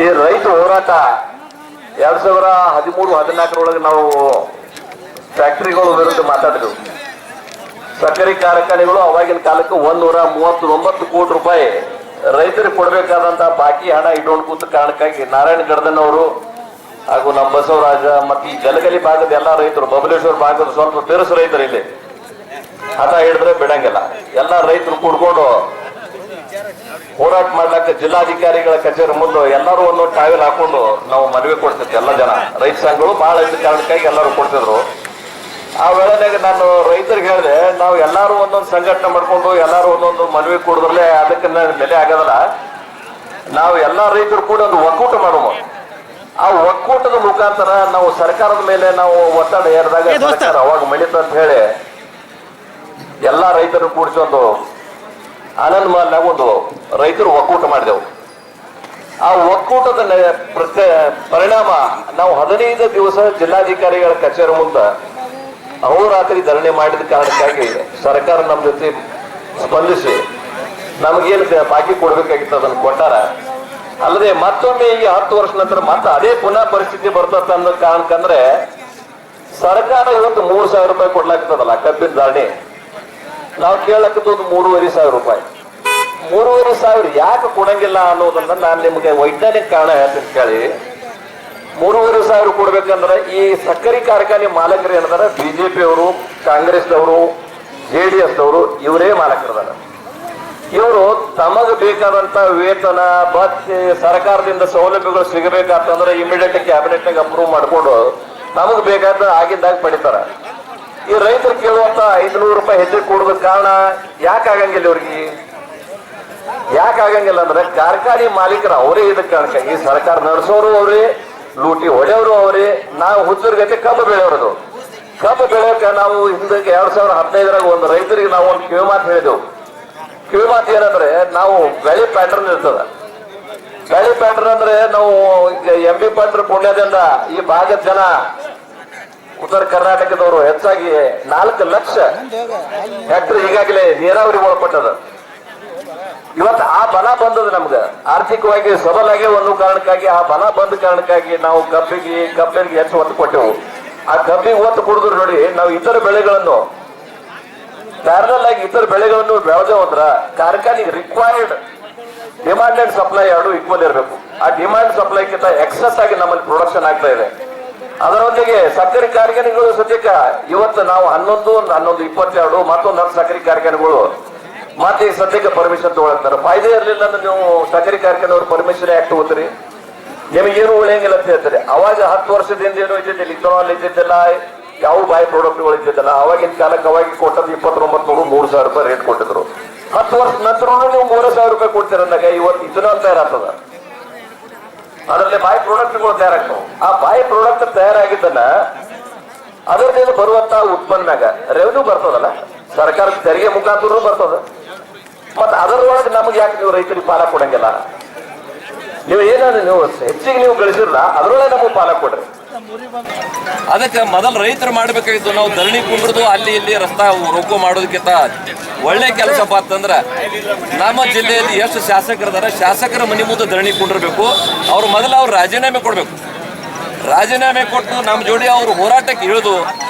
ಈ ರೈತ ಹೋರಾಟ 2013-14 ನಾವು ಫ್ಯಾಕ್ಟರಿಗಳ ವಿರುದ್ಧ ಮಾತಾಡಿದ್ವು. ಸಕ್ಕರೆ ಕಾರ್ಖಾನೆಗಳು ಅವಾಗಿನ ಕಾಲಕ್ಕೆ 139 ಕೋಟಿ ರೂಪಾಯಿ ರೈತರಿಗೆ ಕೊಡಬೇಕಾದಂತಹ ಬಾಕಿ ಹಣ ಇಟ್ಕೊಂಡು ಕೂತ ಕಾರಣಕ್ಕಾಗಿ ನಾರಾಯಣ ಗಡದನವರು ಹಾಗೂ ನಮ್ಮ ಬಸವರಾಜ ಮತ್ತು ಈ ಗಲಗಲಿ ಭಾಗದ ಎಲ್ಲಾ ರೈತರು, ಬಬಲೇಶ್ವರ ಭಾಗದ ಸ್ವಲ್ಪ ಬೆರಸು ರೈತರು ಇಲ್ಲಿ ಹಠ ಹಿಡಿದ್ರೆ ಬಿಡಂಗಿಲ್ಲ. ಎಲ್ಲಾ ರೈತರು ಕೂಡ್ಕೊಂಡು ಹೋರಾಟ ಮಾಡ್ಲಕ್ಕ ಜಿಲ್ಲಾಧಿಕಾರಿಗಳ ಕಚೇರಿ ಮುಂದೆ ಎಲ್ಲರೂ ಒಂದು ಟಾವೆಲ್ ಹಾಕೊಂಡು ನಾವು ಮನವಿ ಕೊಡ್ತಿದ್ವಿ. ಎಲ್ಲ ಜನ ರೈತ ಸಂಘಗಳು ಬಹಳ ಇದ್ದ ಕಾರಣಕ್ಕಾಗಿ ಎಲ್ಲರೂ ಕೊಡ್ತಿದ್ರು. ಆ ವೇಳೆನಾಗ ನಾನು ರೈತರಿಗೆ ಹೇಳಿದೆ, ನಾವು ಎಲ್ಲಾರು ಒಂದೊಂದು ಸಂಘಟನೆ ಮಾಡ್ಕೊಂಡು ಎಲ್ಲಾರು ಒಂದೊಂದು ಮನವಿ ಕೊಡಿದ್ರಲ್ಲೇ ಅದಕ್ಕೆ ಬೆಲೆ ಆಗೋದಲ್ಲ, ನಾವು ಎಲ್ಲಾ ರೈತರು ಕೂಡ ಒಂದು ಒಕ್ಕೂಟ ಮಾಡುವ. ಆ ಒಕ್ಕೂಟದ ಮುಖಾಂತರ ನಾವು ಸರ್ಕಾರದ ಮೇಲೆ ನಾವು ಒತ್ತಡ ಹೇರಿದಾಗ ಸರ್ಕಾರ ಅವಾಗ ಮಣಿತ ಅಂತ ಹೇಳಿ ಎಲ್ಲಾ ರೈತರು ಕೂಡಿಸಿ ಒಂದು ಆನಂದ್ ಮಾಲ್ನಾಗ ಒಂದು ರೈತರು ಒಕ್ಕೂಟ ಮಾಡಿದೆವು. ಆ ಒಕ್ಕೂಟದ ಪರಿಣಾಮ ನಾವು 15 ದಿವಸ ಜಿಲ್ಲಾಧಿಕಾರಿಗಳ ಕಚೇರಿ ಮುಂದೆ ಅಹೋರಾತ್ರಿ ಧರಣಿ ಮಾಡಿದ ಕಾರಣಕ್ಕಾಗಿ ಸರ್ಕಾರ ನಮ್ಮ ಜೊತೆ ಸ್ಪಂದಿಸಿ ನಮಗೇನು ಬಾಕಿ ಕೊಡ್ಬೇಕಾಗಿತ್ತು ಅದನ್ನು ಕೊಟ್ಟಾರ. ಅಲ್ಲದೆ ಮತ್ತೊಮ್ಮೆ ಈ 10 ವರ್ಷ ನಂತರ ಮತ್ತೆ ಅದೇ ಪುನಃ ಪರಿಸ್ಥಿತಿ ಬರ್ತದ ಅನ್ನೋ ಕಾರಣಕ್ಕಂದ್ರೆ ಸರ್ಕಾರ ಇವತ್ತು 3,000 ರೂಪಾಯಿ ಕೊಡ್ಲಾಗ್ತದಲ್ಲ ಕಬ್ಬಿನ ಧಾರಣೆ, ನಾವು ಕೇಳಕ್ಕದ್ದು 3,500 ರೂಪಾಯಿ. 3,500 ಯಾಕೆ ಕೊಡಂಗಿಲ್ಲ ಅನ್ನೋದನ್ನ ನಾನು ನಿಮ್ಗೆ ವೈಜ್ಞಾನಿಕ ಕಾರಣ ಹೇಳ್ತೀನಿ ಕೇಳಿ. 3,500 ಕೊಡ್ಬೇಕಂದ್ರೆ ಈ ಸಕ್ಕರೆ ಕಾರ್ಖಾನೆ ಮಾಲಕರು ಏನಾರ ಬಿಜೆಪಿ ಅವರು, ಕಾಂಗ್ರೆಸ್ದವರು, JDS ದವರು ಇವರೇ ಮಾಲಕರದಾರ. ಇವರು ತಮಗ ಬೇಕಾದಂತ ವೇತನ ಭತ್ಯೆ ಸರ್ಕಾರದಿಂದ ಸೌಲಭ್ಯಗಳು ಸಿಗಬೇಕಾತಂದ್ರೆ ಇಮಿಡಿಯೇಟ್ ಕ್ಯಾಬಿನೆಟ್ ನಾಗ ಅಪ್ರೂವ್ ಮಾಡ್ಕೊಂಡು ನಮಗ್ ಬೇಕಾದ ಆಗಿದ್ದಾಗ ಪಡಿತಾರ. ಈ ರೈತರು ಕೇಳುವಂತ 500 ರೂಪಾಯಿ ಹೆಚ್ಚಿಗೆ ಕೊಡೋದಕ್ಕೆ ಕಾರಣ ಯಾಕೆ ಆಗಂಗಿಲ್ಲ ಇವ್ರಿಗೆ? ಯಾಕೆ ಆಗಂಗಿಲ್ಲ ಅಂದ್ರೆ ಕಾರ್ಖಾನೆ ಮಾಲೀಕರು ಅವರೇ ಇದಕ್ಕೆ ಕಾರಣಕ್ಕೆ. ಈ ಸರ್ಕಾರ ನಡೆಸೋರು ಅವರೇ, ಲೂಟಿ ಹೊಡೆಯವರು ಅವರೇ. ನಾವು ಹುಚ್ಚೂರ್ಗತೆ ಕಬ್ಬು ಬೆಳೆಯೋದು. ಕಬ್ಬು ಬೆಳೆಯೋಕೆ ನಾವು ಹಿಂದಕ್ಕೆ 2015 ಒಂದು ರೈತರಿಗೆ ನಾವು ಒಂದು ಕಿವಿಮಾತು ಹೇಳಿದೆವು. ಕಿವಿಮಾತು ಏನಂದ್ರೆ, ನಾವು ಬೆಳೆ ಪ್ಯಾಟರ್ನ್ ಇರ್ತದ. ಬೆಳೆ ಪ್ಯಾಟರ್ನ್ ಅಂದ್ರೆ ನಾವು MB ಪಾಟೀಲ್ ಪುಣ್ಯದಿಂದ ಈ ಭಾಗದ ಜನ ಉತ್ತರ ಕರ್ನಾಟಕದವರು ಹೆಚ್ಚಾಗಿ 4 ಲಕ್ಷ ಹೆಕ್ಟರ್ ಈಗಾಗಲೇ ನೀರಾವರಿ ಒಳಪಟ್ಟದ. ಇವತ್ತು ಆ ಬಲ ಬಂದದ ನಮ್ಗ ಆರ್ಥಿಕವಾಗಿ ಸಬಲಾಗಿ ಒಂದು ಕಾರಣಕ್ಕಾಗಿ ಆ ಬಲ ಬಂದ ಕಾರಣಕ್ಕಾಗಿ ನಾವು ಕಬ್ಬಿಗೆ ಹೆಚ್ಚು ಒತ್ತು ಕೊಟ್ಟೆವು. ಆ ಕಬ್ಬಿಗೆ ಒತ್ತು ಕೊಡಿದ್ರು ನೋಡಿ, ನಾವು ಇತರ ಬೆಳೆಗಳನ್ನು ಪ್ಯಾರಲಲ್ ಆಗಿ ಇತರ ಬೆಳೆಗಳನ್ನು ಬೆಳೆದೇವು ಅಂದ್ರ ಕಾರ್ಖಾನೆಗೆ ರಿಕ್ವೈರ್ಡ್ ಡಿಮಾಂಡ್ ಅಂಡ್ ಸಪ್ಲೈ ಎರಡು ಈಕ್ವಲ್ ಇರಬೇಕು. ಆ ಡಿಮಾಂಡ್ ಸಪ್ಲೈಗಿಂತ ಎಕ್ಸಸ್ ಆಗಿ ನಮ್ಮಲ್ಲಿ ಪ್ರೊಡಕ್ಷನ್ ಆಗ್ತಾ ಇದೆ. ಅದರೊಂದಿಗೆ ಸಕ್ಕರೆ ಕಾರ್ಖಾನೆಗಳು ಸದ್ಯಕ್ಕ ಇವತ್ತು ನಾವು 11, 22 ಮತ್ತೊಂದು 10 ಸಕ್ಕರೆ ಕಾರ್ಖಾನೆಗಳು ಮತ್ತೆ ಈ ಸದ್ಯಕ್ಕೆ ಪರ್ಮಿಷನ್ ತಗೊಳ್ತಾರೆ. ಫಾಯ್ದೆ ಇರಲಿಲ್ಲ ಅಂದ್ರೆ ನೀವು ಸಕ್ಕರೆ ಕಾರ್ಖಾನೆಯವರು ಪರ್ಮಿಷನ್ ಯಾಕೆ ತಗೋತೀರಿ? ನಿಮಗೇನು ಉಳಿಯಂಗಿಲ್ಲ ಅಂತ ಹೇಳ್ತಾರೆ. ಅವಾಗ 10 ವರ್ಷದಿಂದ ಏನು ಇದ್ದಿದ್ದಿಲ್ಲ, ಇಥನಾಲ್ ಇದ್ದಿದ್ದಿಲ್ಲ, ಯಾವ ಬಾಯ್ ಪ್ರಾಡಕ್ಟ್ಗಳು ಇದ್ದಿದ್ದಿಲ್ಲ. ಅವಾಗಿನ ಕಾಲಕ್ಕೆ ಅವಾಗ ಕೊಟ್ಟದ್ದು 29,000 3,000 ರೂಪಾಯಿ ರೇಟ್ ಕೊಟ್ಟಿದ್ರು. 10 ವರ್ಷ ನಂತರ ನೀವು 3,000 ರೂಪಾಯಿ ಕೊಡ್ತೀರ ಅಂದಾಗ ಇವತ್ತು ಇಥನಾಲ್ ತಯಾರಾಗ್ತದ. ಅದರಲ್ಲಿ ಬಾಯ್ ಪ್ರಾಡಕ್ಟ್ಗಳು ತಯಾರಾಗ್ತವೆ. ಆ ಬಾಯ್ ಪ್ರಾಡಕ್ಟ್ ತಯಾರಾಗಿದ್ದನ್ನ ಅದರಿಂದ ಬರುವಂತ ಉತ್ಪನ್ನದಾಗ ರೆವೆನ್ಯೂ ಬರ್ತದಲ್ಲ, ಸರ್ಕಾರದ ತೆರಿಗೆ ಮುಖಾಂತರ ಬರ್ತದ. ಮತ್ತೆ ಅದರೊಳಗೆ ನಮ್ಗೆ ಯಾಕೆ ನೀವು ರೈತರಿಗೆ ಪಾಲ ಕೊಡಂಗಿಲ್ಲ? ನೀವು ಏನಾದ್ರು ನೀವು ಹೆಚ್ಚಿಗೆ ನೀವು ಗಳಿಸಿರಲ್ಲ, ಅದರೊಳಗೆ ನಮಗೆ ಪಾಲ ಕೊಡ್ರಿ. ಅದಕ್ಕೆ ಮೊದಲು ರೈತರು ಮಾಡ್ಬೇಕಾಗಿತ್ತು. ನಾವು ಧರಣಿ ಕುಂಡ್ರದು ಅಲ್ಲಿ ಇಲ್ಲಿ ರಸ್ತಾ ರೋಕೋ ಮಾಡೋದಕ್ಕಿಂತ ಒಳ್ಳೆ ಕೆಲಸಪ್ಪ ಅಂತಂದ್ರೆ ನಮ್ಮ ಜಿಲ್ಲೆಯಲ್ಲಿ ಎಷ್ಟು ಶಾಸಕರಿದ್ದಾರೆ, ಶಾಸಕರ ಮನೆ ಮುಂದೆ ಧರಣಿ ಕುಂಡಿರ್ಬೇಕು. ಅವ್ರು ಮೊದಲು ಅವ್ರು ರಾಜೀನಾಮೆ ಕೊಡಬೇಕು. ರಾಜೀನಾಮೆ ಕೊಟ್ಟು ನಮ್ಮ ಜೋಡಿ ಅವರು ಹೋರಾಟಕ್ಕೆ ಇಳಿದು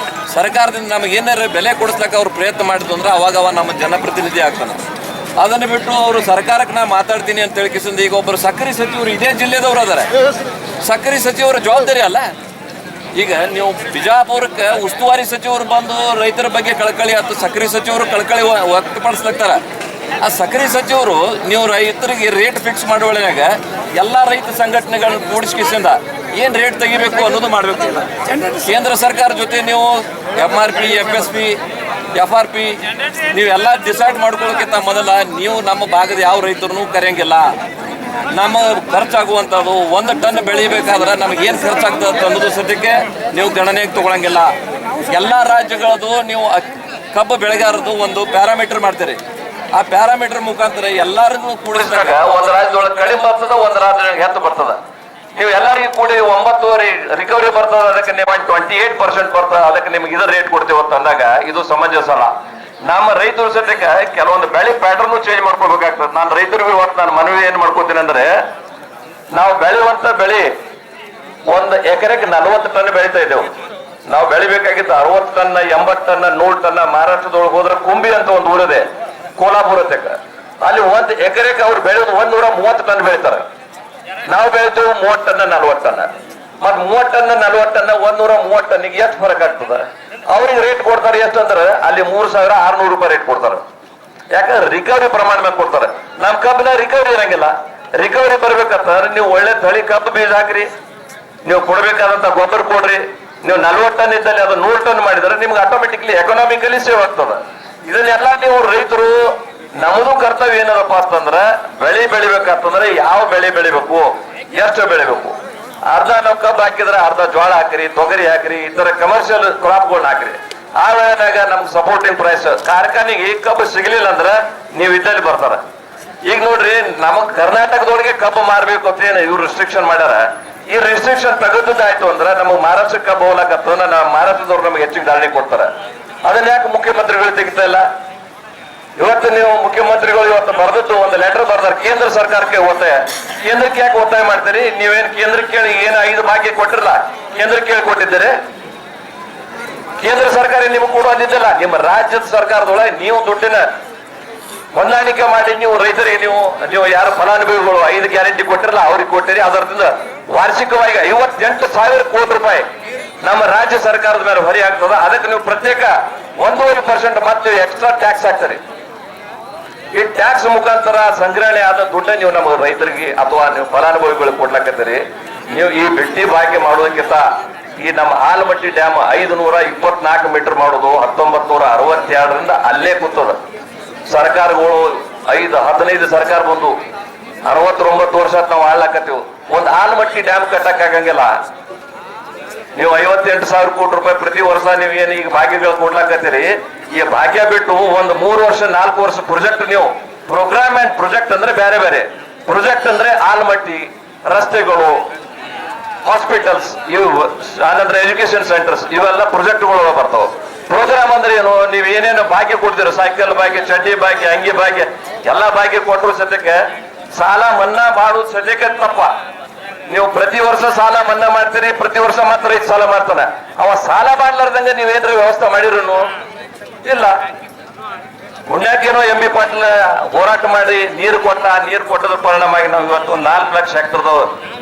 ಸರ್ಕಾರದಿಂದ ನಮಗೆ ಏನಾರ ಬೆಲೆ ಕೊಡಿಸ್ಲಿಕ್ಕೆ ಅವ್ರು ಪ್ರಯತ್ನ ಮಾಡಿದ್ರು ಅಂದ್ರೆ ಅವಾಗ ನಮ್ಮ ಜನಪ್ರತಿನಿಧಿ ಆಗ್ತಾನೆ. ಅದನ್ನು ಬಿಟ್ಟು ಅವರು ಸರ್ಕಾರಕ್ಕೆ ನಾ ಮಾತಾಡ್ತೀನಿ ಅಂತ ಹೇಳಿಕಿಸಿಂದ ಈಗ ಒಬ್ಬರು ಸಕ್ಕರೆ ಸಚಿವರು ಇದೇ ಜಿಲ್ಲೆದವ್ರು ಅದಾರೆ. ಸಕ್ಕರೆ ಸಚಿವರ ಜವಾಬ್ದಾರಿ ಅಲ್ಲ. ಈಗ ನೀವು ಬಿಜಾಪುರಕ್ಕೆ ಉಸ್ತುವಾರಿ ಸಚಿವರು ಬಂದು ರೈತರ ಬಗ್ಗೆ ಕಳಕಳಿ ಆಯ್ತು, ಸಕ್ಕರೆ ಸಚಿವರು ಕಳಕಳಿ ವ್ಯಕ್ತಪಡಿಸ್ಲಕ್ತಾರ. ಆ ಸಕ್ಕರೆ ಸಚಿವರು ನೀವು ರೈತರಿಗೆ ರೇಟ್ ಫಿಕ್ಸ್ ಮಾಡುವಳಿನಾಗ ಎಲ್ಲ ರೈತ ಸಂಘಟನೆಗಳನ್ನ ಕೂಡಿಸ್ಕಿಸಿಂದ ಏನು ರೇಟ್ ತೆಗಿಬೇಕು ಅನ್ನೋದು ಮಾಡಬೇಕು. ಕೇಂದ್ರ ಸರ್ಕಾರ ಜೊತೆ ನೀವು MRP, FSP, FRP ನೀವೆಲ್ಲ ಡಿಸೈಡ್ ಮಾಡ್ಕೊಳ್ಳೋಕ್ಕಿಂತ ಮೊದಲ ನೀವು ನಮ್ಮ ಭಾಗದ ಯಾವ ರೈತರನ್ನು ಕರೆಯಂಗಿಲ್ಲ. ನಮ್ಮ ಖರ್ಚಾಗುವಂಥದ್ದು 1 ಟನ್ ಬೆಳಿಬೇಕಾದ್ರೆ ನಮಗೇನು ಖರ್ಚಾಗ್ತದೆ ಅನ್ನೋದು ಸದ್ಯಕ್ಕೆ ನೀವು ಗಣನೆಗೆ ತಗೊಳಂಗಿಲ್ಲ. ಎಲ್ಲ ರಾಜ್ಯಗಳದ್ದು ನೀವು ಕಬ್ಬು ಬೆಳೆಗಾರದ್ದು ಒಂದು ಪ್ಯಾರಾಮೀಟರ್ ಮಾಡ್ತೀರಿ. ಆ ಪ್ಯಾರಾಮೀಟರ್ ಮುಖಾಂತರ ಎಲ್ಲರಿಗೂ ಕೂಡಿಸಿದಾಗ ಒಂದು ರಾಜ್ಯದೊಳಗೆ ಕಡಿಮೆ ಬರ್ತದ, ಒಂದು ರಾಜ್ಯದೊಳಗೆ ಹೆಚ್ಚು ಬರ್ತದ. ನೀವು ಎಲ್ಲರಿಗೂ ಕೂಡಿ 9 ರಿಕವರಿ ಬರ್ತದ, ಅದಕ್ಕೆ ನೀವು 28% ಬರ್ತದ, ಅದಕ್ಕೆ ನಿಮ್ಗೆ ಇದು ರೇಟ್ ಕೊಡ್ತೀವಿ ಅಂತ ಅಂದಾಗ ಇದು ಸಮಂಜಸ ಅಲ್ಲ. ನಮ್ಮ ರೈತರು ಸದ್ಯಕ್ಕೆ ಕೆಲವೊಂದು ಬೆಳೆ ಪ್ಯಾಟರ್ನ್ ಚೇಂಜ್ ಮಾಡ್ಕೋಬೇಕಾಗ್ತದೆ. ನಾನು ರೈತರಿಗೆ ಇವತ್ತು ನಾನು ಮನವಿ ಏನ್ ಮಾಡ್ಕೋತೀನಿ ಅಂದ್ರೆ, ನಾವು ಬೆಳೆಯುವಂತ ಬೆಳೆ ಒಂದು ಎಕರೆಗೆ 40 ಟನ್ ಬೆಳೀತಾ ಇದ್ದೇವೆ. ನಾವು ಬೆಳಿಬೇಕಾಗಿದ್ದು 60 ಟನ್ 80 ಟನ್ 100 ಟನ್. ಮಹಾರಾಷ್ಟ್ರದೊಳಗೆ ಹೋದ್ರೆ ಕುಂಬಿ ಅಂತ ಒಂದು ಊರಿದೆ, ಕೋಲಾಪುರ ತಕ್ಕ. ಅಲ್ಲಿ ಒಂದು ಎಕರೆಗೆ ಅವ್ರು ಬೆಳೆಯೋದು 130 ಟನ್ ಬೆಳಿತಾರೆ. ನಾವು ಬೆಳಿತೀವಿ 30 ಟನ್ 40 ಟನ್. ಮತ್ 30 ಟನ್ 40 ಟನ್ 130 ಟನ್ನಿಗೆ ಎಷ್ಟು ಫರಕ್ ಆಗ್ತದೆ? ಅವ್ರಿಗೆ ರೇಟ್ ಕೊಡ್ತಾರೆ ಎಷ್ಟು ಅಂದ್ರೆ ಅಲ್ಲಿ 3600 ರೂಪಾಯಿ ರೇಟ್ ಕೊಡ್ತಾರೆ. ಯಾಕಂದ್ರೆ ರಿಕವರಿ ಪ್ರಮಾಣ ಮೇಲೆ ಕೊಡ್ತಾರೆ. ನಮ್ ಕಬ್ಬಿನ ರಿಕವರಿ ಇರಂಗಿಲ್ಲ. ರಿಕವರಿ ಬರ್ಬೇಕಂತಂದ್ರೆ ನೀವು ಒಳ್ಳೆ ತಳಿ ಕಬ್ಬು ಬೀಜ ಹಾಕ್ರಿ, ನೀವು ಕೊಡ್ಬೇಕಾದಂತ ಗೊಬ್ಬರ ಕೊಡ್ರಿ. ನೀವು 40 ಟನ್ ಇದ್ದಲ್ಲಿ ಅದು 100 ಟನ್ ಮಾಡಿದ್ರೆ ನಿಮ್ಗೆ ಆಟೋಮೆಟಿಕ್ಲಿ ಎಕನಾಮಿಕಲಿ ಸೇವ್ ಆಗ್ತದೆ. ಇದನ್ನೆಲ್ಲ ನೀವು ರೈತರು, ನಮ್ಮದು ಕರ್ತವ್ಯ ಏನದಪ್ಪ ಅಂತಂದ್ರೆ ಬೆಳೆ ಬೆಳಿಬೇಕಂತಂದ್ರೆ ಯಾವ ಬೆಳೆ ಬೆಳಿಬೇಕು, ಎಷ್ಟು ಬೆಳಿಬೇಕು. ಅರ್ಧ ನಾವು ಕಬ್ಬು ಹಾಕಿದ್ರೆ ಅರ್ಧ ಜೋಳ ಹಾಕ್ರಿ, ತೊಗರಿ ಹಾಕ್ರಿ, ಈ ತರ ಕಮರ್ಷಿಯಲ್ ಕ್ರಾಪ್ಗಳನ್ನ ಹಾಕ್ರಿ. ಆ ವೇಳೆನಾಗ ನಮ್ಗೆ ಸಪೋರ್ಟಿಂಗ್ ಪ್ರೈಸ್ ಕಾರ್ಖಾನೆಗೆ ಕಬ್ಬು ಸಿಗ್ಲಿಲ್ಲ ಅಂದ್ರೆ ನೀವು ಇದ್ದಲ್ಲಿ ಬರ್ತಾರ. ಈಗ ನೋಡ್ರಿ, ನಮಗ್ ಕರ್ನಾಟಕದೊಳಗೆ ಕಬ್ಬು ಮಾರ್ಬೇಕು ಅಂತ ಏನು ಇವ್ರು ರಿಸ್ಟ್ರಿಕ್ಷನ್ ಮಾಡ್ಯಾರ. ಈ ರಿಸ್ಟ್ರಿಕ್ಷನ್ ತೆಗೆದಾಯ್ತು ಅಂದ್ರೆ ನಮಗ್ ಮಹಾರಾಷ್ಟ್ರ ಕಬ್ಬು ಹೋಗ್ಲಕತ್ತ ನಮ್ಮ ಮಹಾರಾಷ್ಟ್ರದವ್ರು ನಮ್ಗೆ ಹೆಚ್ಚಿಗೆ ಧಾರಣೆ ಕೊಡ್ತಾರೆ. ಅದನ್ನ ಯಾಕೆ ಮುಖ್ಯಮಂತ್ರಿಗಳು ತೆಗಿತಾ ಇಲ್ಲ? ಇವತ್ತು ನೀವು ಮುಖ್ಯಮಂತ್ರಿಗಳು ಇವತ್ತು ಬರೆದದ್ದು ಒಂದು ಲೆಟರ್ ಬರ್ದಾರೆ ಕೇಂದ್ರ ಸರ್ಕಾರಕ್ಕೆ ಒತ್ತಾಯ. ಕೇಂದ್ರಕ್ಕೆ ಯಾಕೆ ಒತ್ತಾಯ ಮಾಡ್ತೀರಿ? ನೀವೇನ್ ಕೇಂದ್ರಕ್ಕೆ ಕೇಳಿ ಏನು 5 ಭಾಗ್ಯ ಕೊಟ್ಟಿರಲ್ಲ, ಕೇಂದ್ರಕ್ಕೆ ಕೇಳಿ ಕೊಟ್ಟಿದ್ದೀರಿ? ಕೇಂದ್ರ ಸರ್ಕಾರ ನಿಮ್ಗೆ ಕೊಡೋದಿದ್ದಲ್ಲ. ನಿಮ್ಮ ರಾಜ್ಯದ ಸರ್ಕಾರದೊಳಗೆ ನೀವು ದುಡ್ಡಿನ ಹೊಂದಾಣಿಕೆ ಮಾಡಿ ನೀವು ರೈತರಿಗೆ ನೀವು ಯಾರು ಫಲಾನುಭವಿಗಳು 5 ಗ್ಯಾರಂಟಿ ಕೊಟ್ಟಿರಲ್ಲ ಅವ್ರಿಗೆ ಕೊಟ್ಟಿರಿ. ಅದರಿಂದ ವಾರ್ಷಿಕವಾಗಿ 58,000 ಕೋಟಿ ರೂಪಾಯಿ ನಮ್ಮ ರಾಜ್ಯ ಸರ್ಕಾರದ ಮೇಲೆ ಹೊರೆ ಆಗ್ತದ. ಅದಕ್ಕೆ ನೀವು ಪ್ರತ್ಯೇಕ 1.5% ಮತ್ತೆ ಎಕ್ಸ್ಟ್ರಾ ಟ್ಯಾಕ್ಸ್ ಹಾಕ್ತಾರೆ. ಈ ಟ್ಯಾಕ್ಸ್ ಮುಖಾಂತರ ಸಂಗ್ರಹಣೆ ಆದ ದುಡ್ಡ ನೀವು ನಮ್ಮ ರೈತರಿಗೆ ಅಥವಾ ನೀವು ಫಲಾನುಭವಿಗಳಿಗೆ ಕೊಡ್ಲಕತ್ತೀರಿ. ನೀವು ಈ ಬಿಟ್ಟಿ ಭಾಗ್ಯ ಮಾಡೋದಕ್ಕಿಂತ ಈ ನಮ್ಮ ಆಲಮಟ್ಟಿ ಡ್ಯಾಮ್ 524 ಮೀಟರ್ ಮಾಡೋದು 1962ರಿಂದ ಅಲ್ಲೇ ಕೂತದ. ಸರ್ಕಾರಗಳು 15 ಸರ್ಕಾರ ಬಂದು 69 ವರ್ಷ ನಾವು ಆಳ್ಲಕತ್ತೀವಿ. ಒಂದು ಆಲಮಟ್ಟಿ ಡ್ಯಾಮ್ ಕಟ್ಟಕ್ ಆಗಂಗಿಲ್ಲ. ನೀವು 58,000 ಕೋಟಿ ರೂಪಾಯಿ ಪ್ರತಿ ವರ್ಷ ನೀವು ಏನು ಈಗ ಭಾಗ್ಯಗಳು ಕೊಡ್ಲಾಕತ್ತೀರಿ. ಈ ಭಾಗ್ಯ ಬಿಟ್ಟು ಒಂದು 3 ವರ್ಷ 4 ವರ್ಷ ಪ್ರಾಜೆಕ್ಟ್, ನೀವು ಪ್ರೋಗ್ರಾಮ್ ಅಂಡ್ ಪ್ರಾಜೆಕ್ಟ್ ಅಂದ್ರೆ ಬೇರೆ ಬೇರೆ. ಪ್ರಾಜೆಕ್ಟ್ ಅಂದ್ರೆ ಆಲಮಟ್ಟಿ ರಸ್ತೆಗಳು, ಹಾಸ್ಪಿಟಲ್ಸ್, ಇವು ಆನಂತರ ಎಜುಕೇಶನ್ ಸೆಂಟರ್ಸ್, ಇವೆಲ್ಲ ಪ್ರಾಜೆಕ್ಟ್ಗಳು ಬರ್ತಾವ. ಪ್ರೋಗ್ರಾಮ್ ಅಂದ್ರೆ ಏನು? ನೀವು ಏನೇನು ಭಾಗ್ಯ ಕೊಡ್ತೀರ, ಸೈಕಲ್ ಭಾಗ್ಯ, ಚಡ್ಡಿ ಭಾಗ್ಯ, ಅಂಗಿ ಭಾಗ್ಯ, ಎಲ್ಲಾ ಭಾಗ್ಯ ಕೊಟ್ಟರು ಸದ್ಯಕ್ಕೆ ಸಾಲ ಮನ್ನಾ ಮಾಡೋದು ಸದ್ಯಕ್ಕೆ ತಪ್ಪ. ನೀವು ಪ್ರತಿ ವರ್ಷ ಸಾಲ ಮನ್ನಾ ಮಾಡ್ತೀರಿ, ಪ್ರತಿ ವರ್ಷ ಮಾತ್ರ ರೈತ ಸಾಲ ಮಾಡ್ತಾನೆ. ಅವ ಸಾಲ ಮಾಡ್ಲಾರ್ದಂಗೆ ನೀವೇನ್ರ ವ್ಯವಸ್ಥೆ ಮಾಡಿರೋನು ಇಲ್ಲ. ಪುಣ್ಯಾಕೇನೋ MB ಪಾಟೀಲ್ ಹೋರಾಟ ಮಾಡಿ ನೀರು ಕೊಟ್ಟದ ಪರಿಣಾಮವಾಗಿ ನಾವು ಇವತ್ತು 4 ಲಕ್ಷ ಹೆಕ್ಟರ್ದು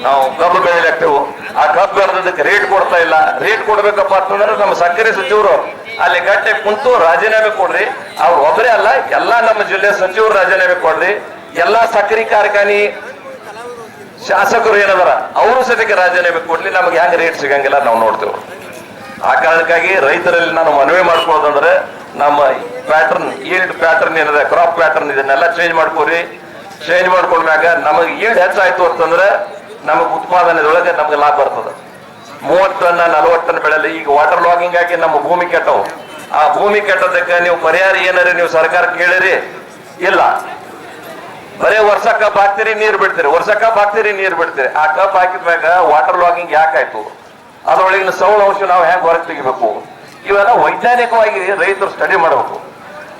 ನಾವು ಕಬ್ಬು ಬೆಳಿಲಾಗ್ತೇವೆ. ಆ ಕಬ್ಬು ಬೆಳೆದಕ್ಕೆ ರೇಟ್ ಕೊಡ್ತಾ ಇಲ್ಲ. ರೇಟ್ ಕೊಡ್ಬೇಕಪ್ಪ ಅಂತಂದ್ರೆ ನಮ್ಮ ಸಕ್ಕರೆ ಸಚಿವರು ಅಲ್ಲಿ ಗಟ್ಟೆ ಕುಂತು ರಾಜೀನಾಮೆ ಕೊಡ್ರಿ. ಅವ್ರು ಒಬ್ಬರೇ ಅಲ್ಲ, ಎಲ್ಲಾ ನಮ್ಮ ಜಿಲ್ಲೆ ಸಚಿವರು ರಾಜೀನಾಮೆ ಕೊಡ್ರಿ. ಎಲ್ಲಾ ಸಕ್ಕರೆ ಕಾರ್ಖಾನೆ ಶಾಸಕರು ಏನದಾರ ಅವರು ಸದ್ಯಕ್ಕೆ ರಾಜೀನಾಮೆ ಕೊಡ್ಲಿ. ನಮ್ಗೆ ಹೆಂಗ್ ರೇಟ್ ಸಿಗಂಗಿಲ್ಲ ನಾವು ನೋಡ್ತೇವೆ. ಆ ಕಾರಣಕ್ಕಾಗಿ ರೈತರಲ್ಲಿ ನಾನು ಮನವಿ ಮಾಡ್ಕೊಳ್ಳೋದಂದ್ರೆ ನಮ್ಮ ಪ್ಯಾಟರ್ನ್, ಈಲ್ಡ್ ಪ್ಯಾಟರ್ನ್ ಏನಿದೆ, ಕ್ರಾಪ್ ಪ್ಯಾಟರ್ನ್, ಇದನ್ನೆಲ್ಲ ಚೇಂಜ್ ಮಾಡ್ಕೋರಿ. ಚೇಂಜ್ ಮಾಡ್ಕೊಂಡ್ಮ್ಯಾಗ ನಮಗೆ ಈಲ್ಡ್ ಹೆಚ್ಚಾಯ್ತು ಅಂತಂದ್ರೆ ನಮಗೆ ಉತ್ಪಾದನೆದೊಳಗೆ ನಮ್ಗೆ ಲಾಭ ಬರ್ತದೆ. 30 ಟನ್ 40 ಟನ್ ಬೆಳೆಯಲ್ಲಿ ಈಗ ವಾಟರ್ ಲಾಗಿಂಗ್ ಆಗಿ ನಮ್ಮ ಭೂಮಿ ಕೆಟ್ಟವು. ಆ ಭೂಮಿ ಕೆಟ್ಟದಕ್ಕೆ ನೀವು ಪರಿಹಾರ ಏನಾರಿ ನೀವು ಸರ್ಕಾರ ಕೇಳಿರಿ? ಇಲ್ಲ. ಬರೇ ವರ್ಷ ಕಬ್ಬು ಹಾಕ್ತೀರಿ, ನೀರು ಬಿಡ್ತೀರಿ, ವರ್ಷ ಕಬ್ಬು ಹಾಕ್ತೀರಿ, ನೀರು ಬಿಡ್ತೀರಿ. ಆ ಕಬ್ಬು ಹಾಕಿದ್ಮ್ಯಾಗ ವಾಟರ್ ಲಾಗಿಂಗ್ ಯಾಕಾಯ್ತು? ಅದರೊಳಗಿನ ಸೌಳ ಅಂಶ ನಾವು ಹೆಂಗ್ ಹೊರಗೆ ತೆಗಿಬೇಕು? ಇವೆಲ್ಲ ವೈಜ್ಞಾನಿಕವಾಗಿ ರೈತರು ಸ್ಟಡಿ ಮಾಡಬೇಕು.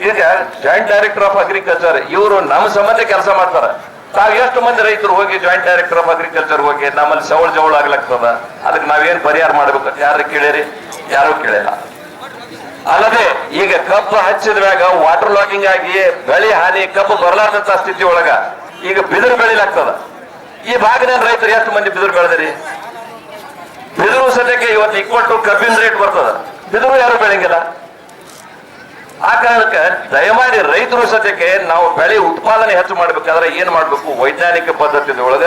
ಈಗ ಜಾಯಿಂಟ್ ಡೈರೆಕ್ಟರ್ ಆಫ್ ಅಗ್ರಿಕಲ್ಚರ್ ಇವರು ನಮ್ಮ ಸಂಬಂಧ ಕೆಲಸ ಮಾಡ್ತಾರೆ. ತಾವು ಎಷ್ಟು ಮಂದಿ ರೈತರು ಹೋಗಿ ಜಾಯಿಂಟ್ ಡೈರೆಕ್ಟರ್ ಆಫ್ ಅಗ್ರಿಕಲ್ಚರ್ ಹೋಗಿ ನಮ್ಮಲ್ಲಿ ಜವಳ ಆಗ್ಲಾಗ್ತದ, ಅದಕ್ಕೆ ನಾವೇನ್ ಪರಿಹಾರ ಮಾಡ್ಬೇಕು? ಯಾರು ಕೇಳಿರಿ? ಯಾರು ಕೇಳಿಲ್ಲ. ಅಲ್ಲದೆ ಈಗ ಕಬ್ಬು ಹಚ್ಚಿದ ಮ್ಯಾಗ ವಾಟರ್ ಲಾಗಿಂಗ್ ಆಗಿ ಬೆಳೆ ಹಾನಿ, ಕಬ್ಬು ಬರಲಾರ್ದಂತ ಸ್ಥಿತಿ ಒಳಗ ಈಗ ಬಿದಿರು ಬೆಳಿಲಾಗ್ತದ. ಈ ಭಾಗದ ರೈತರು ಎಷ್ಟು ಮಂದಿ ಬಿದಿರು ಬೆಳೆದಿರಿ? ಬಿದಿರು ಸದ್ಯಕ್ಕೆ ಇವತ್ತು ಈಕ್ವಲ್ ಟು ಕಬ್ಬಿನ ರೇಟ್ ಬರ್ತದ. ಬಿದಿರು ಯಾರು ಬೆಳಂಗಿಲ್ಲ. ಆ ಕಾರಣಕ್ಕೆ ದಯಮಾಡಿ ರೈತರು ಸದ್ಯಕ್ಕೆ ನಾವು ಬೆಳೆ ಉತ್ಪಾದನೆ ಹೆಚ್ಚು ಮಾಡ್ಬೇಕಾದ್ರೆ ಏನ್ ಮಾಡ್ಬೇಕು? ವೈಜ್ಞಾನಿಕ ಪದ್ಧತಿ ಒಳಗ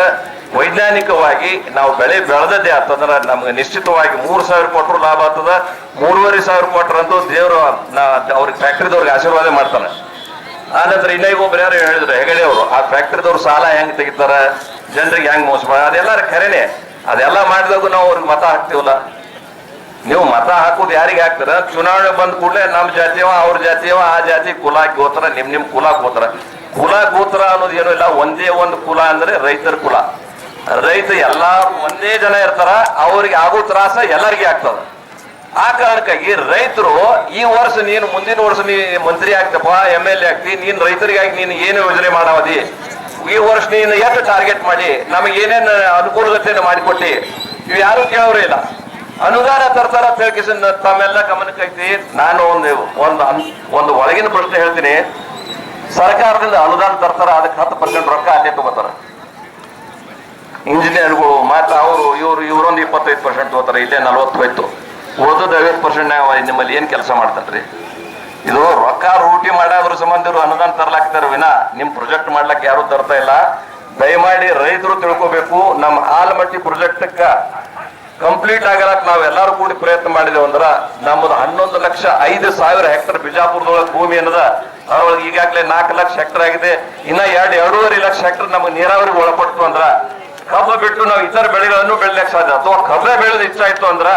ವೈಜ್ಞಾನಿಕವಾಗಿ ನಾವು ಬೆಳೆ ಬೆಳೆದದ್ದೇ ಆಗ್ತಂದ್ರೆ ನಮ್ಗೆ ನಿಶ್ಚಿತವಾಗಿ 3,000 ಕೊಟ್ಟರು ಲಾಭ ಆಗ್ತದ. 3,500 ಕೊಟ್ಟರಂತೂ ದೇವರು ಅವ್ರಿಗೆ ಫ್ಯಾಕ್ಟ್ರಿದವ್ರಿಗೆ ಆಶೀರ್ವಾದ ಮಾಡ್ತಾನೆ. ಆನಂತರ ಇನ್ನೊಬ್ಬರು ಯಾರು ಹೇಳಿದ್ರು, ಹೆಗಡೆ ಅವರು, ಆ ಫ್ಯಾಕ್ಟ್ರಿದವ್ರು ಸಾಲ ಹೆಂಗ್ ತೆಗಿತಾರ, ಜನರಿಗೆ ಹೆಂಗ್ ಮೋಸ ಮಾಡ, ಅದೆಲ್ಲ ಖರೇನೆ. ಅದೆಲ್ಲ ಮಾಡಿದಾಗ ನಾವು ಅವ್ರಿಗೆ ಮತ ಹಾಕ್ತಿವಲ್ಲ. ನೀವು ಮತ ಹಾಕುದು ಯಾರಿಗೆ ಹಾಕ್ತಾರ? ಚುನಾವಣೆ ಬಂದ ಕೂಡಲೇ ನಮ್ಮ ಜಾತಿಯವ, ಅವ್ರ ಜಾತಿಯವ, ಆ ಜಾತಿ ಕುಲ ಗೋತ್ರ, ನಿಮ್ ಕುಲ ಗೋತ್ರ. ಕುಲ ಗೋತ್ರ ಅನ್ನೋದು ಏನೂ ಇಲ್ಲ. ಒಂದೇ ಒಂದು ಕುಲ ಅಂದ್ರೆ ರೈತರ ಕುಲ. ರೈತ ಎಲ್ಲಾರು ಒಂದೇ ಜನ ಇರ್ತಾರ, ಅವ್ರಿಗೆ ಆಗೋ ತ್ರಾಸ ಎಲ್ಲರಿಗೆ ಆಗ್ತದ. ಆ ಕಾರಣಕ್ಕಾಗಿ ರೈತರು ಈ ವರ್ಷ ನೀನು ಮುಂದಿನ ವರ್ಷ ನೀ ಮಂತ್ರಿ ಆಗ್ತಪ್ಪ, MLA ಆಗ್ತಿ, ನೀನ್ ರೈತರಿಗಾಗಿ ನೀನು ಏನು ಯೋಜನೆ ಮಾಡಾವದಿ? ಈ ವರ್ಷ ನೀನು ಎಷ್ಟು ಟಾರ್ಗೆಟ್ ಮಾಡಿ ನಮಗೆ ಏನೇನು ಅನುಕೂಲತೆಯನ್ನು ಮಾಡಿಕೊಟ್ಟಿ ಇವು ಯಾರು ಕೇಳೋರೇ ಇಲ್ಲ. ಅನುದಾನ ತರ್ತಾರ ತಿಳ್ಕಿಸಿದ ತಮ್ಮೆಲ್ಲ ಗಮನಕ್ಕೆ ಐತಿ. ನಾನು ಒಂದು ಒಳಗಿನ ಪ್ರಶ್ನೆ ಹೇಳ್ತೀನಿ. ಸರ್ಕಾರದಿಂದ ಅನುದಾನ ತರ್ತಾರ, ಅದಕ್ಕೆ 10% ರೊಕ್ಕ ಅಲ್ಲೇ ತಗೋತಾರ. ಇಂಜಿನಿಯರ್ಗಳು ಮಾತ್ರ ಇವರೊಂದು 25% ತಗೋತಾರ, ಇಲ್ಲೇ 40 ಹೋಯ್ತು. ಉಳಿದ 50% ನಿಮ್ಮಲ್ಲಿ ಏನ್ ಕೆಲಸ ಮಾಡ್ತಾರ್ರಿ? ಇದು ರೊಕ್ಕ ರೂಟಿ ಮಾಡೋದ್ರ ಸಂಬಂಧ ಅನುದಾನ ತರ್ಲಾಕ್ತಾರ ವಿನ ನಿಮ್ ಪ್ರಾಜೆಕ್ಟ್ ಮಾಡ್ಲಕ್ ಯಾರು ತರ್ತಾ ಇಲ್ಲ. ದಯಮಾಡಿ ರೈತರು ತಿಳ್ಕೋಬೇಕು, ನಮ್ಮ ಆಲಮಟ್ಟಿ ಪ್ರಾಜೆಕ್ಟ್ ಕಂಪ್ಲೀಟ್ ಆಗಲಕ್ ನಾವ್ ಎಲ್ಲಾರು ಕೂಡಿ ಪ್ರಯತ್ನ ಮಾಡಿದೇವು ಅಂದ್ರ ನಮ್ಮದು 11,05,000 ಹೆಕ್ಟರ್ ಬಿಜಾಪುರದೊಳಗೆ ಭೂಮಿ ಅನ್ನದ. ಅದ್ರೊಳಗೆ ಈಗಾಗಲೇ 4 ಲಕ್ಷ ಹೆಕ್ಟರ್ ಆಗಿದೆ. ಇನ್ನ 2.5 ಲಕ್ಷ ಹೆಕ್ಟರ್ ನಮಗೆ ನೀರಾವರಿಗೆ ಒಳಪಡ್ತು ಅಂದ್ರ ಕಬ್ಬು ಬಿಟ್ಟು ನಾವು ಇತರ ಬೆಳೆಗಳನ್ನು ಬೆಳಿಲಿಕ್ಕೆ ಸಾಧ್ಯ. ಅಥವಾ ಕಬ್ಬೆ ಬೆಳೆದ ಇಷ್ಟ ಆಯ್ತು ಅಂದ್ರ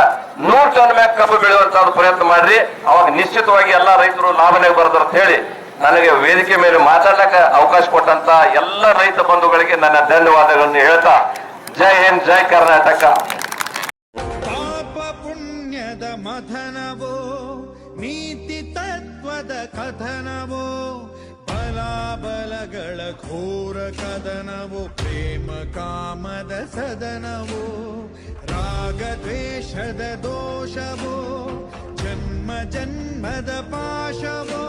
100 ಟನ್ ಮ್ಯಾಗ ಕಬ್ಬು ಬೆಳೆಯುವಂತ ಪ್ರಯತ್ನ ಮಾಡ್ರಿ. ಅವಾಗ ನಿಶ್ಚಿತವಾಗಿ ಎಲ್ಲಾ ರೈತರು ಲಾಭನೇ ಬರದ್ರ ಅಂತ ಹೇಳಿ ನನಗೆ ವೇದಿಕೆ ಮೇಲೆ ಮಾತಾಡ್ಲಿಕ್ಕೆ ಅವಕಾಶ ಕೊಟ್ಟಂತ ಎಲ್ಲ ರೈತ ಬಂಧುಗಳಿಗೆ ನನ್ನ ಧನ್ಯವಾದಗಳನ್ನು ಹೇಳ್ತಾ ಜೈ ಹಿಂದ್, ಜೈ ಕರ್ನಾಟಕ. ಪಾಪ ಪುಣ್ಯದ ಮಥನವೋ, ನೀತಿ ತತ್ವದ ಕಥನವೋ, ಬಲಾಬಲಗಳ ಘೋರ ಕದನವೋ, ಪ್ರೇಮ ಕಾಮದ ಸದನವೋ, ರಾಗ ದ್ವೇಷದ ದೋಷವೋ, ಜನ್ಮ ಜನ್ಮದ ಪಾಶವೋ,